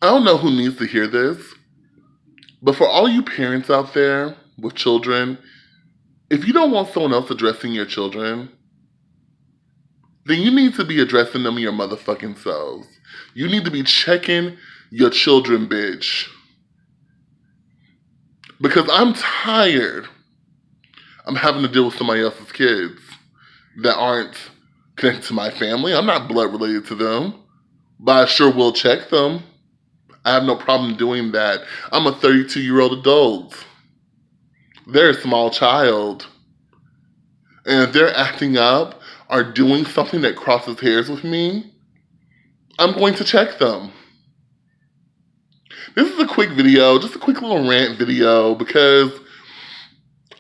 I don't know who needs to hear this, but for all you parents out there with children, if you don't want someone else addressing your children, then you need to be addressing them your motherfucking selves. You need to be checking your children, bitch. Because I'm tired. I'm having to deal with somebody else's kids that aren't connected to my family. I'm not blood related to them, but I sure will check them. I have no problem doing that. I'm a 32-year-old adult. They're a small child. And if they're acting up or doing something that crosses hairs with me, I'm going to check them. This is a quick video, just a quick little rant video, because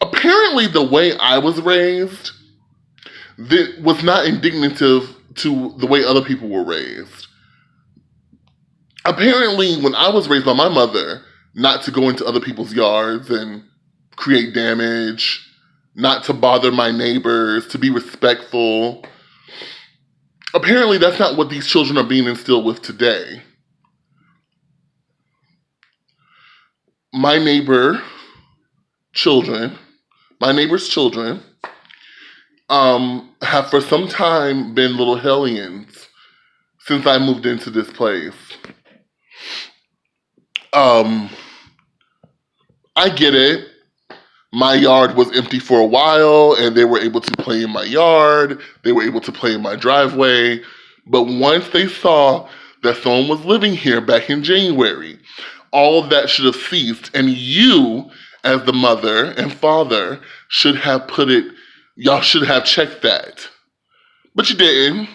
apparently the way I was raised that was not indicative to the way other people were raised. Apparently, when I was raised by my mother, not to go into other people's yards and create damage, not to bother my neighbors, to be respectful. Apparently, that's not what these children are being instilled with today. My neighbor's children, have for some time been little hellions since I moved into this place. I get it. My yard was empty for a while and they were able to play in my yard. They were able to play in my driveway. But once they saw that someone was living here back in January, all of that should have ceased. And you, as the mother and father, should have y'all should have checked that. But you didn't.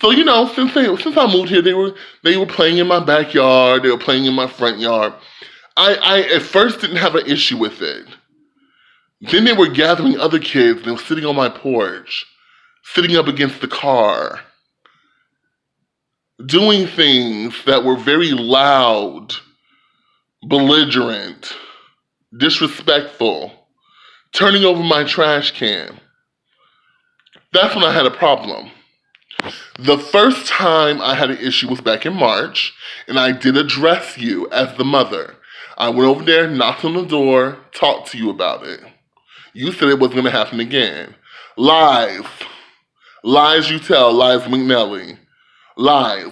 So, since I moved here, they were playing in my backyard, they were playing in my front yard. I at first didn't have an issue with it. Then they were gathering other kids, and they were sitting on my porch, sitting up against the car, doing things that were very loud, belligerent, disrespectful, turning over my trash can. That's when I had a problem. The first time I had an issue was back in March, and I did address you as the mother. I went over there, knocked on the door, talked to you about it. You said it wasn't going to happen again. Lies. Lies you tell, lies McNelly. Lies.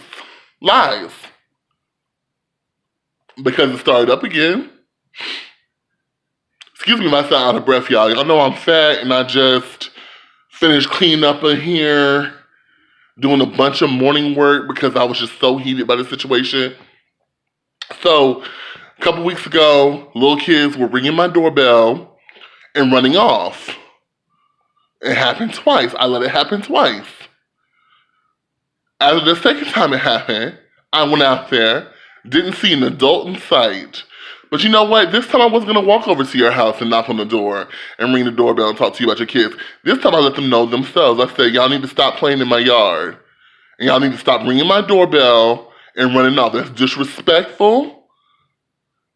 Lies. Because it started up again. Excuse me if I sound out of breath, y'all. Y'all know I'm fat, and I just finished cleaning up in here, doing a bunch of morning work because I was just so heated by the situation. So, a couple weeks ago, little kids were ringing my doorbell and running off. It happened twice. I let it happen twice. After the second time it happened, I went out there, didn't see an adult in sight. But you know what? This time I wasn't going to walk over to your house and knock on the door and ring the doorbell and talk to you about your kids. This time I let them know themselves. I said, y'all need to stop playing in my yard. And y'all need to stop ringing my doorbell and running off. That's disrespectful.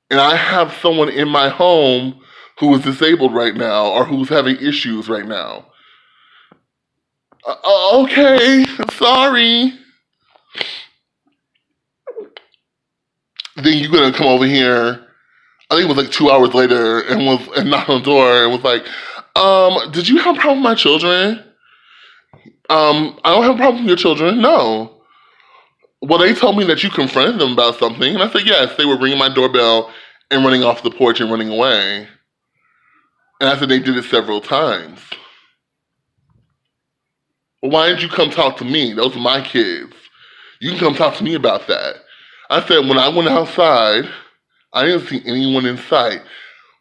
And I have someone in my home who is disabled right now or who's having issues right now. Okay, sorry. Then you're going to come over here, I think it was like 2 hours later, and knocked on the door and was like, did you have a problem with my children? I don't have a problem with your children, no. Well, they told me that you confronted them about something, and I said, yes, they were ringing my doorbell and running off the porch and running away. And I said they did it several times. Well, why didn't you come talk to me? Those are my kids. You can come talk to me about that. I said, when I went outside, I didn't see anyone in sight.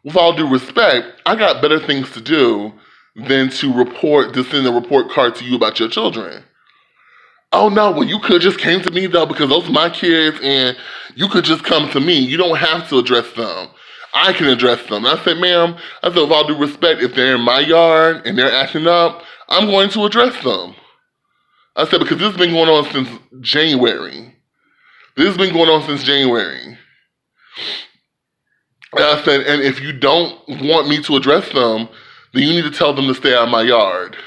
With all due respect, I got better things to do than to send a report card to you about your children. Oh no, well you could just came to me though because those are my kids and you could just come to me. You don't have to address them. I can address them. And I said, ma'am, with all due respect, if they're in my yard and they're acting up, I'm going to address them. I said, because this has been going on since January. This has been going on since January. And I said, and if you don't want me to address them, then you need to tell them to stay out of my yard.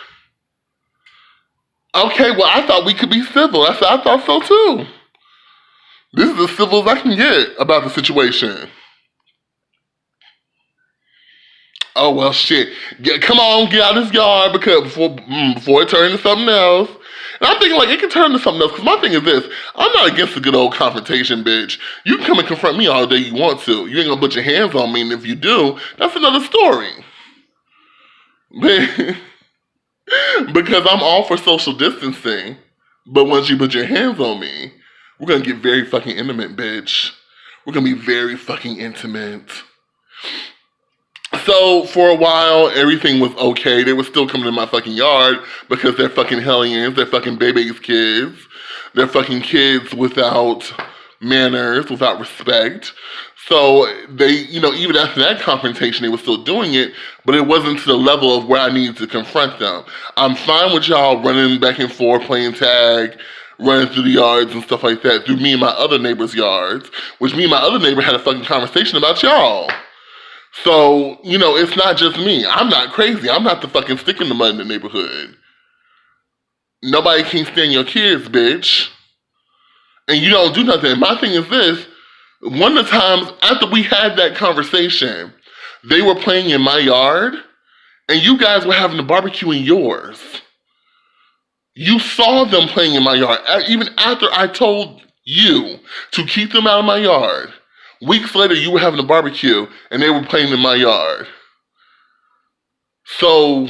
Okay, well, I thought we could be civil. I said, I thought so too. This is as civil as I can get about the situation. Oh well, shit. Come on, get out of this yard because before it turns into something else. And I'm thinking like it can turn into something else. Because my thing is this: I'm not against a good old confrontation, bitch. You can come and confront me all day you want to. You ain't gonna put your hands on me, and if you do, that's another story. Because I'm all for social distancing. But once you put your hands on me, we're gonna get very fucking intimate, bitch. We're gonna be very fucking intimate. So for a while, everything was okay. They were still coming to my fucking yard because they're fucking hellions. They're fucking baby's kids. They're fucking kids without manners, without respect. So they, even after that confrontation, they were still doing it, but it wasn't to the level of where I needed to confront them. I'm fine with y'all running back and forth, playing tag, running through the yards and stuff like that, through me and my other neighbor's yards, which me and my other neighbor had a fucking conversation about y'all. So, it's not just me. I'm not crazy. I'm not the fucking stick in the mud in the neighborhood. Nobody can stand your kids, bitch. And you don't do nothing. My thing is this. One of the times after we had that conversation, they were playing in my yard, and you guys were having a barbecue in yours. You saw them playing in my yard, even after I told you to keep them out of my yard. Weeks later, you were having a barbecue, and they were playing in my yard. So,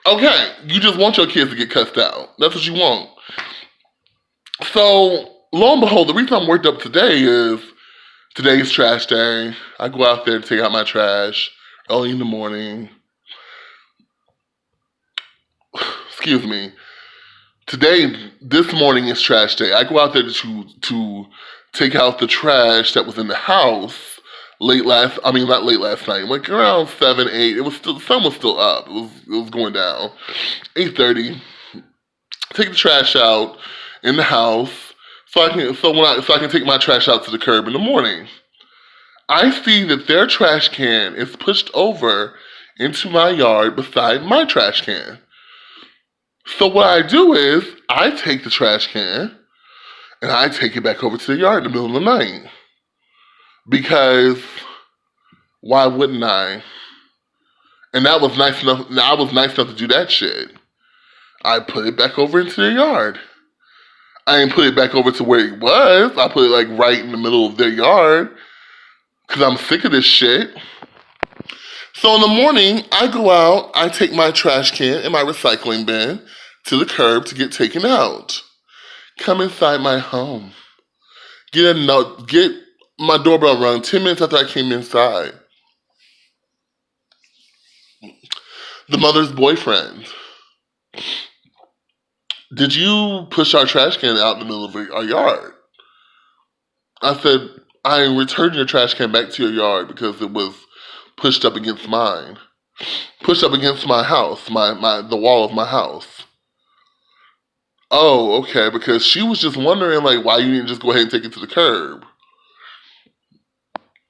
okay, you just want your kids to get cussed out. That's what you want. So, lo and behold, the reason I'm worked up today is today's trash day. I go out there to take out my trash early in the morning. Excuse me. This morning is trash day. I go out there to take out the trash that was in the house not late last night, like around 7, 8. The sun was still up. It was going down. 8:30. Take the trash out in the house so I can take my trash out to the curb in the morning. I see that their trash can is pushed over into my yard beside my trash can. So what I do is I take the trash can and I take it back over to the yard in the middle of the night. Because why wouldn't I? And I was nice enough to do that shit. I put it back over into their yard. I didn't put it back over to where it was. I put it like right in the middle of their yard. Because I'm sick of this shit. So in the morning, I go out, I take my trash can and my recycling bin to the curb to get taken out. Come inside my home. Get my doorbell rung 10 minutes after I came inside. The mother's boyfriend. Did you push our trash can out in the middle of our yard? I said, I returned your trash can back to your yard because it was pushed up against mine. Pushed up against my house, the wall of my house. Oh, okay, because she was just wondering, like, why you didn't just go ahead and take it to the curb.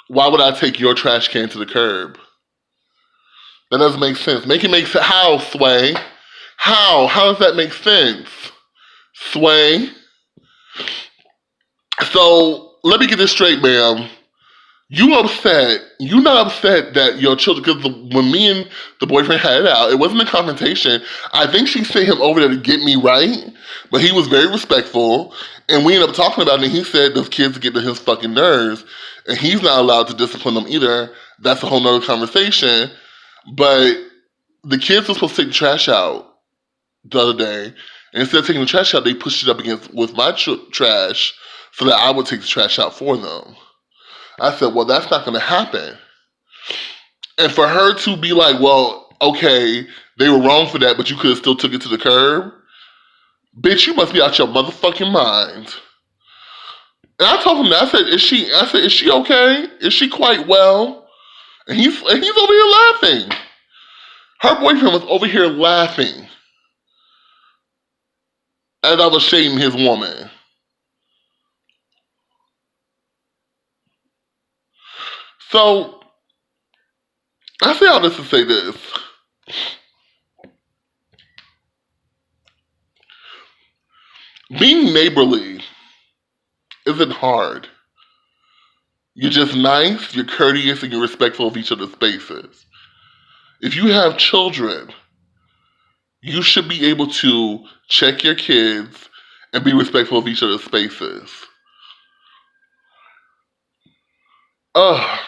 Why would I take your trash can to the curb? That doesn't make sense. Make it make sense. How, Sway? How? How does that make sense? Sway? So, let me get this straight, ma'am. You upset. You not upset that your children, because when me and the boyfriend had it out, it wasn't a confrontation. I think she sent him over there to get me right, but he was very respectful, and we ended up talking about it, and he said those kids get to his fucking nerves, and he's not allowed to discipline them either. That's a whole nother conversation, but the kids were supposed to take the trash out the other day, and instead of taking the trash out, they pushed it up with my trash so that I would take the trash out for them. I said, well, that's not going to happen. And for her to be like, well, okay, they were wrong for that, but you could have still took it to the curb. Bitch, you must be out your motherfucking mind. And I told him that. I said, is she okay? Is she quite well? And he's over here laughing. Her boyfriend was over here laughing as I was shading his woman. So, I say all this to say this. Being neighborly isn't hard. You're just nice, you're courteous, and you're respectful of each other's spaces. If you have children, you should be able to check your kids and be respectful of each other's spaces. Ugh.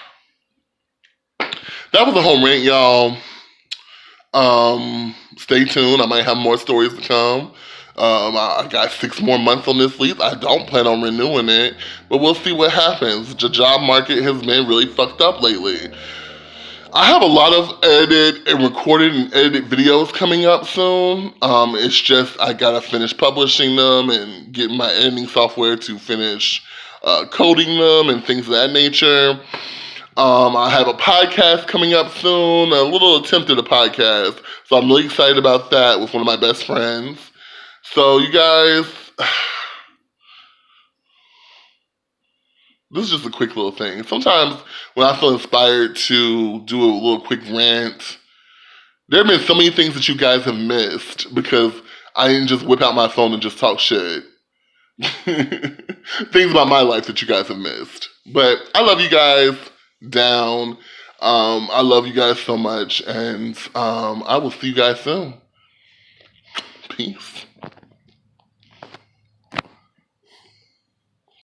That was a whole rant, y'all. Stay tuned. I might have more stories to come. I got 6 more months on this lease. I don't plan on renewing it, but we'll see what happens. The job market has been really fucked up lately. I have a lot of edited and recorded and edited videos coming up soon. It's just I gotta finish publishing them and getting my editing software to finish coding them and things of that nature. I have a podcast coming up soon, a little attempt at a podcast. So I'm really excited about that with one of my best friends. So you guys, this is just a quick little thing. Sometimes when I feel inspired to do a little quick rant, there have been so many things that you guys have missed because I didn't just whip out my phone and just talk shit. Things about my life that you guys have missed. But I love you guys down. I love you guys so much, and I will see you guys soon. Peace.